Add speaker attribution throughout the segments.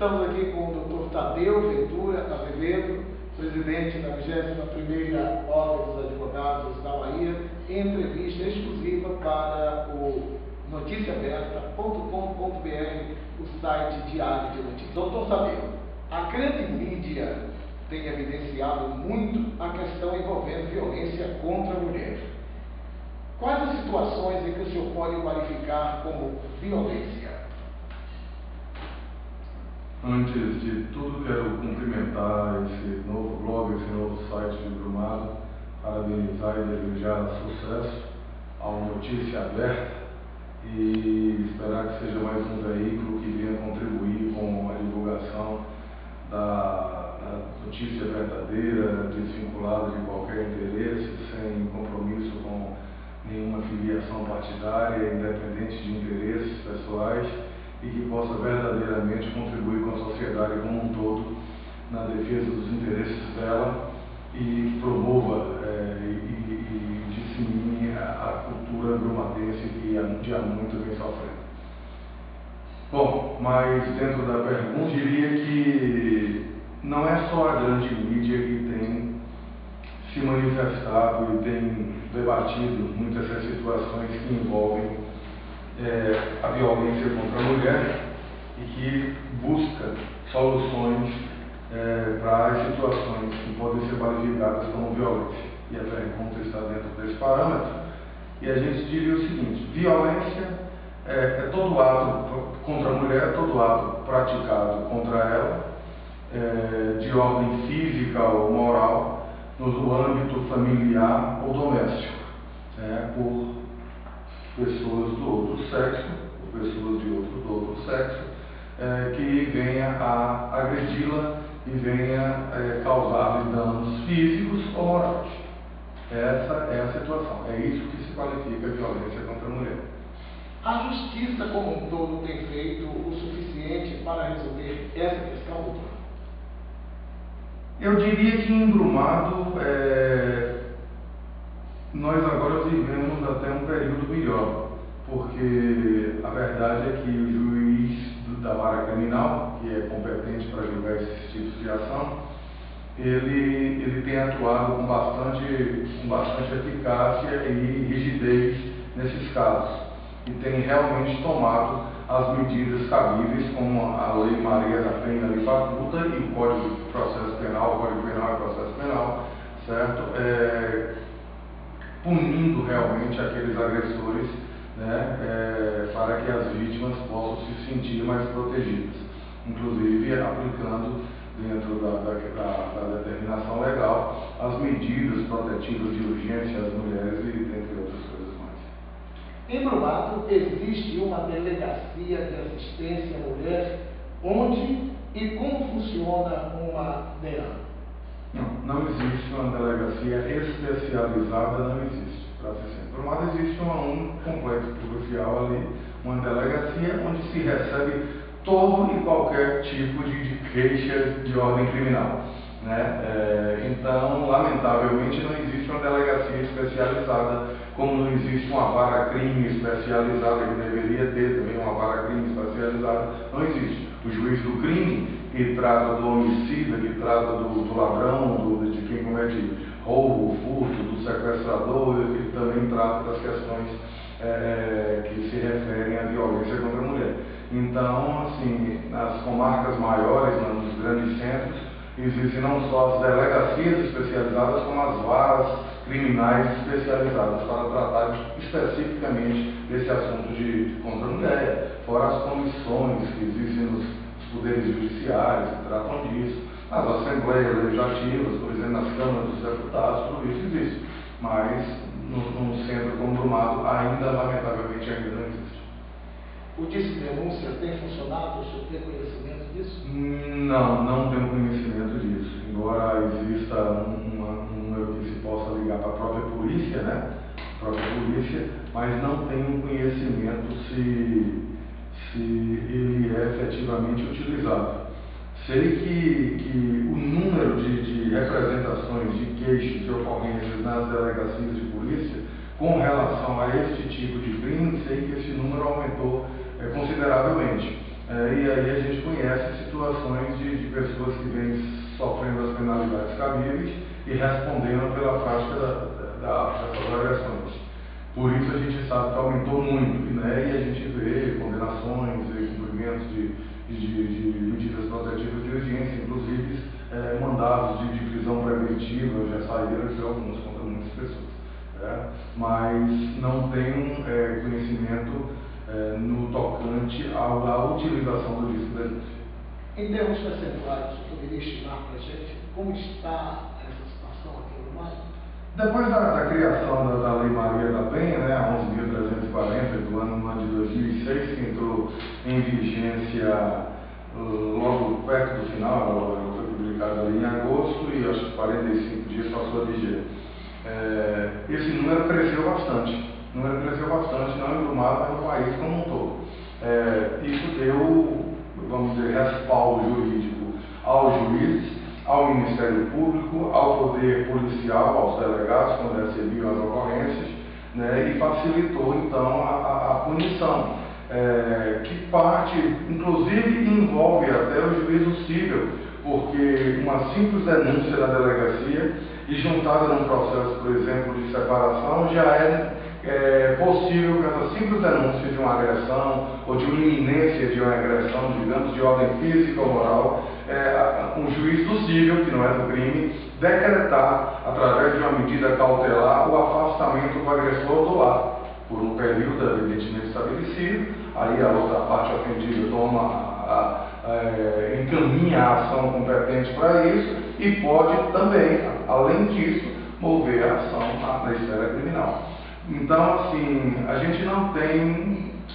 Speaker 1: Estamos aqui com o Dr. Tadeu Ventura Azevedo, presidente da 21ª Ordem dos Advogados da Bahia, em entrevista exclusiva para o noticiaaberta.com.br, o site diário de notícias. Dr. Tadeu, a grande mídia tem evidenciado muito a questão envolvendo violência contra a mulher. Quais as situações em que o senhor pode qualificar como violência?
Speaker 2: Antes de tudo, quero cumprimentar esse novo blog, esse novo site de Brumado, parabenizar e desejar sucesso ao Notícia Aberta e esperar que seja mais um veículo que venha contribuir com a divulgação da notícia verdadeira, desvinculada de qualquer interesse, sem compromisso com nenhuma filiação partidária, independente de interesses pessoais, e que possa verdadeiramente contribuir com a sociedade como um todo na defesa dos interesses dela e promova e dissemine a cultura brumadense que há muito vem sofrendo. Bom, mas dentro da pergunta, diria que não é só a grande mídia que tem se manifestado e tem debatido muitas essas situações que envolvem a violência contra a mulher e que busca soluções para as situações que podem ser qualificadas como violência. E a pergunta está dentro desse parâmetro. E a gente diria o seguinte: violência é todo ato contra a mulher, todo ato praticado contra ela, de ordem física ou moral, no âmbito familiar ou doméstico, por pessoas do outro sexo, ou pessoas do outro sexo, que venha a agredi-la e venha causar-lhe danos físicos ou morais. Essa é a situação. É isso que se qualifica a violência contra a mulher.
Speaker 1: A justiça como um todo tem feito o suficiente para resolver essa questão, doutor?
Speaker 2: Eu diria que em Brumado, nós agora vivemos até um período melhor, porque a verdade é que o juiz da vara criminal, que é competente para julgar esses tipos de ação, ele tem atuado com bastante eficácia e rigidez nesses casos, e tem realmente tomado as medidas cabíveis, como a Lei Maria da Penha lhe faculta e o Código de Processo Penal, o Código Penal e Processo Penal, certo? Punindo realmente aqueles agressores, para que as vítimas possam se sentir mais protegidas, inclusive aplicando dentro da determinação legal as medidas protetivas de urgência às mulheres e dentre outras coisas mais.
Speaker 1: Em Brumado existe uma delegacia de assistência à mulher, onde e como funciona uma DEAN?
Speaker 2: Não existe uma delegacia especializada, não existe. Por um lado, existe um complexo policial ali, uma delegacia onde se recebe todo e qualquer tipo de queixa de ordem criminal, então, lamentavelmente, não existe uma delegacia especializada, como não existe uma vara-crime especializada, que deveria ter também uma vara-crime especializada, não existe. O juiz do crime, que trata do homicida, que trata do ladrão, de quem comete roubo, furto, do sequestrador, ele também trata das questões que se referem à violência contra a mulher. Então, assim, nas comarcas maiores, nos grandes centros, existem não só as delegacias especializadas, como as varas criminais especializadas para tratar especificamente desse assunto contra a mulher, fora as comissões que existem nos poderes judiciários que tratam disso, as assembleias legislativas, por exemplo, nas câmaras dos deputados, tudo isso existe, mas num centro como Brumado lamentavelmente ainda não existe.
Speaker 1: O Disque Denúncia tem funcionado? O senhor tem conhecimento disso?
Speaker 2: Não tenho conhecimento disso, embora exista um número que se possa ligar para a própria polícia, mas não tenho conhecimento se ele é efetivamente utilizado. Sei que o número de representações de queixos e ocorrências nas delegacias de polícia com relação a este tipo de crime, sei que esse número aumentou consideravelmente. E aí a gente conhece situações de pessoas que vêm sofrendo as penalidades cabíveis e respondendo pela prática dessas agressões. Por isso a gente sabe que aumentou muito, né? E a gente vê condenações e cumprimentos de medidas protetivas de urgência, inclusive mandados de prisão preventiva já saíram de alguns contra muitas pessoas. Mas não tem conhecimento no tocante à utilização do disco denúncia.
Speaker 1: Em termos percentuais, você poderia estimar para a gente como está essa situação aqui no Uruguai?
Speaker 2: Depois da criação da Lei Maria da Penha, né, 11.340, do ano de 2006, que entrou em vigência logo perto do final, ela foi publicada ali em agosto e acho que 45 dias passou a viger. Esse número cresceu bastante. O número cresceu bastante, não em Brumado, mas no país como um todo. Isso deu, vamos dizer, respaldo jurídico aos juízes, ao Ministério Público, ao Poder Policial, aos delegados, quando recebiam as ocorrências, né, e facilitou, então, a punição, que parte, inclusive, envolve até o juízo cível, porque uma simples denúncia na delegacia e juntada num processo, por exemplo, de separação, já é possível que essa simples denúncia de uma agressão ou de uma iminência de uma agressão, digamos, de ordem física ou moral, um juiz do cível, que não é do crime, decretar, através de uma medida cautelar, o afastamento do agressor do lar, por um período evidentemente estabelecido. Aí a outra parte ofendida encaminha a ação competente para isso e pode também, além disso, mover a ação na esfera criminal. Então, assim, a gente não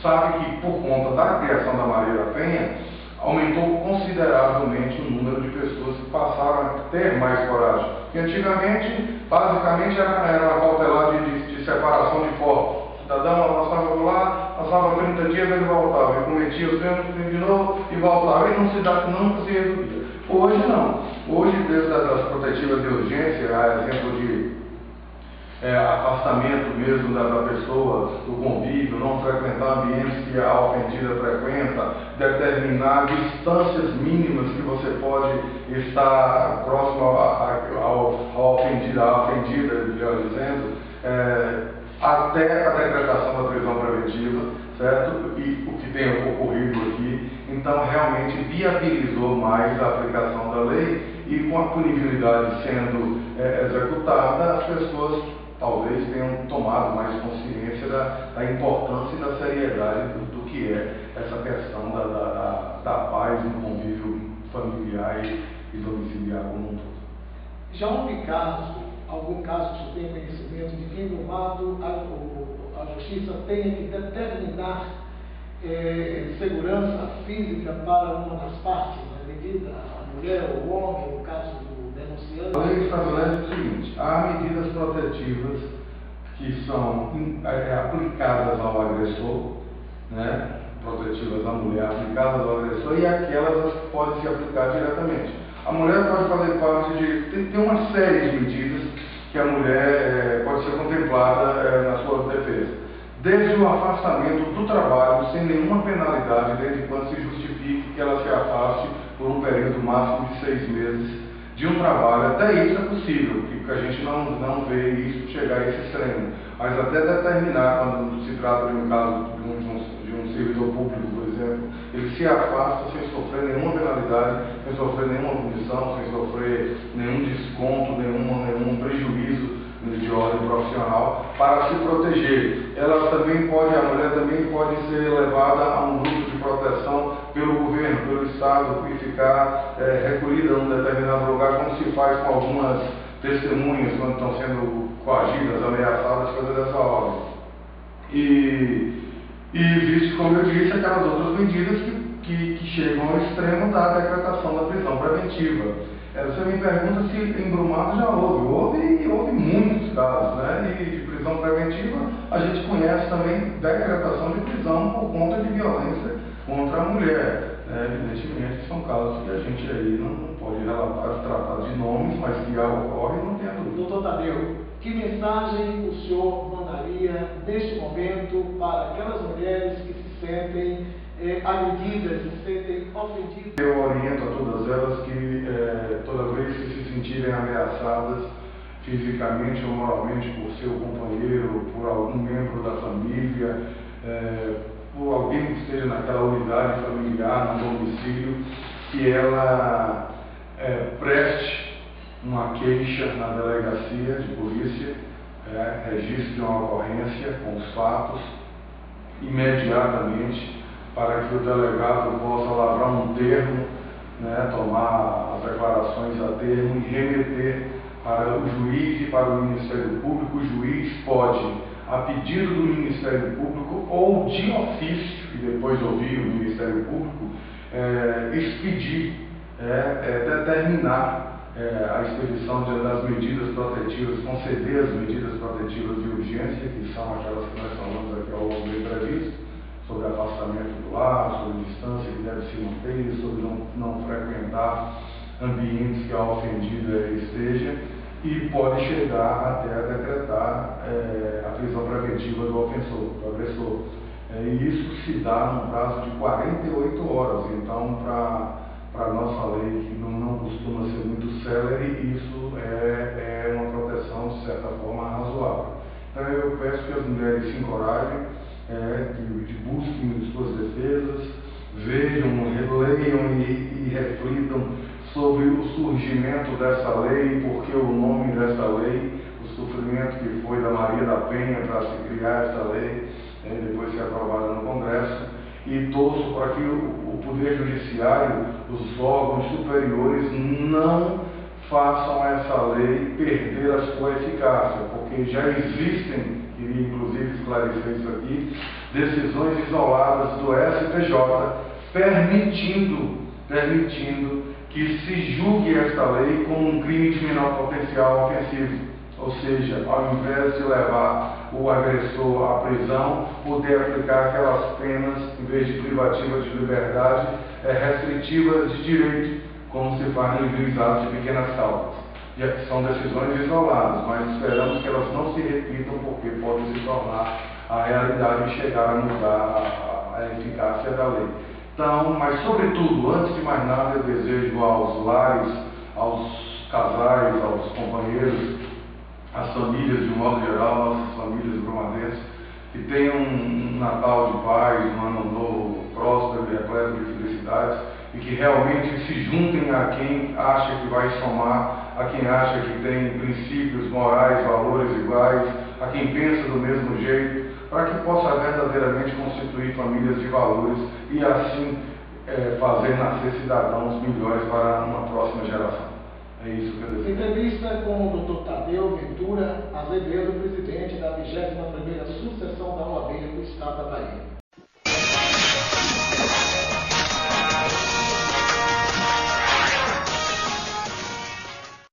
Speaker 2: sabe que por conta da criação da Maria da Penha, aumentou consideravelmente o número de pessoas que passaram a ter mais coragem. Porque antigamente, basicamente, era uma cautelar de separação de corpos. O cidadão passava por lá, passava 30 dias, ele voltava, ele cometia os mesmos crimes de novo e voltava, e nunca se resolvia. Hoje não. Hoje, desde as protetivas de urgência, a exemplo de afastamento mesmo da pessoa, do convívio, não frequentar ambientes que a ofendida frequenta, determinar distâncias mínimas que você pode estar próximo ao ofendido, à ofendida, melhor dizendo, até a decretação da prisão preventiva, certo? E o que tem ocorrido aqui, então realmente viabilizou mais a aplicação da lei e com a punibilidade sendo executada, as pessoas talvez tenham tomado mais consciência da importância e da seriedade do que é essa questão da paz no convívio familiar e domiciliar como um todo.
Speaker 1: Já houve algum caso que você tenha conhecimento de que em Brumado a Justiça tenha que determinar segurança física para uma das partes, né, devido à mulher ou ao homem, no caso do denunciante?
Speaker 2: A lei estabelece o seguinte: há medidas protetivas que são aplicadas ao agressor, né, protetivas à mulher, aplicadas ao agressor, e aquelas que podem se aplicar diretamente. A mulher pode fazer parte tem uma série de medidas que a mulher pode ser contemplada na sua defesa. Desde o afastamento do trabalho, sem nenhuma penalidade, desde quando se justifique que ela se afaste por um período máximo de 6 meses de um trabalho. Até isso é possível, porque a gente não vê isso chegar a esse extremo. Mas até determinar, quando se trata de um caso de um servidor público, por exemplo, ele se afasta sem sofrer nenhuma penalidade, sem sofrer nenhuma punição, sem sofrer nenhum desconto, nenhum prejuízo de ordem profissional, para se proteger. A mulher também pode ser levada a um grupo de proteção pelo governo, pelo Estado, e ficar recolhida num determinado lugar, como se faz com algumas testemunhas quando estão sendo coagidas, ameaçadas, coisas dessa ordem. E existe, como eu disse, aquelas outras medidas que chegam ao extremo da decretação da prisão preventiva. Você me pergunta se em Brumado já houve muitos casos, né? E de prisão preventiva a gente conhece também decretação de prisão por conta de violência contra a mulher. Evidentemente são casos que a gente aí não pode relatar, tratar de nomes, mas que ocorre, não tem a dúvida.
Speaker 1: Doutor Tadeu, que mensagem o senhor mandaria neste momento para aquelas mulheres que se sentem a medidas, se sentem ofendidos?
Speaker 2: Eu oriento a todas elas que toda vez que se sentirem ameaçadas fisicamente ou moralmente por seu companheiro, por algum membro da família, por alguém que esteja naquela unidade familiar, no domicílio, que ela preste uma queixa na delegacia de polícia, registre uma ocorrência com os fatos imediatamente, para que o delegado possa lavrar um termo, tomar as declarações a termo e remeter para o juiz e para o Ministério Público. O juiz pode, a pedido do Ministério Público ou de ofício, e depois ouvir o Ministério Público, expedir, determinar a expedição das medidas protetivas, conceder as medidas protetivas de urgência, que são aquelas que nós falamos aqui ao longo da entrevista, sobre afastamento do lar, sobre distância que deve se manter, sobre não frequentar ambientes que a ofendida esteja, e pode chegar até a decretar a prisão preventiva do ofensor, do agressor. E isso se dá num prazo de 48 horas. Então, para a nossa lei, que não costuma ser muito célere, isso é uma proteção, de certa forma, razoável. Então, eu peço que as mulheres se encorajem, que busquem suas defesas, vejam, leiam e reflitam sobre o surgimento dessa lei, porque o nome dessa lei, o sofrimento que foi da Maria da Penha para se criar essa lei, depois ser aprovada no Congresso, e torço para que o Poder Judiciário, os órgãos superiores, não façam essa lei perder a sua eficácia, porque já existem, queria inclusive esclarecer isso aqui, decisões isoladas do STJ permitindo que se julgue esta lei como um crime de menor potencial ofensivo. Ou seja, ao invés de levar o agressor à prisão, poder aplicar aquelas penas, em vez de privativa de liberdade, restritivas de direito, como se faz nos juizados de pequenas causas. São decisões isoladas, mas esperamos que elas não se repitam, porque podem se tornar a realidade e chegar a mudar a eficácia da lei. Então, mas sobretudo, antes de mais nada, eu desejo aos lares, aos casais, aos companheiros, às famílias de um modo geral, nossas famílias brumadenses, que tenham um Natal de paz, um ano novo próspero e repleto de felicidades, e que realmente se juntem a quem acha que vai somar, a quem acha que tem princípios morais, valores iguais, a quem pensa do mesmo jeito, para que possa verdadeiramente constituir famílias de valores e assim fazer nascer cidadãos melhores para uma próxima geração. É isso que eu desejo.
Speaker 1: Entrevista com o Dr. Tadeu Ventura Azevedo, presidente da 21ª Sucessão da OAB do Estado da Bahia.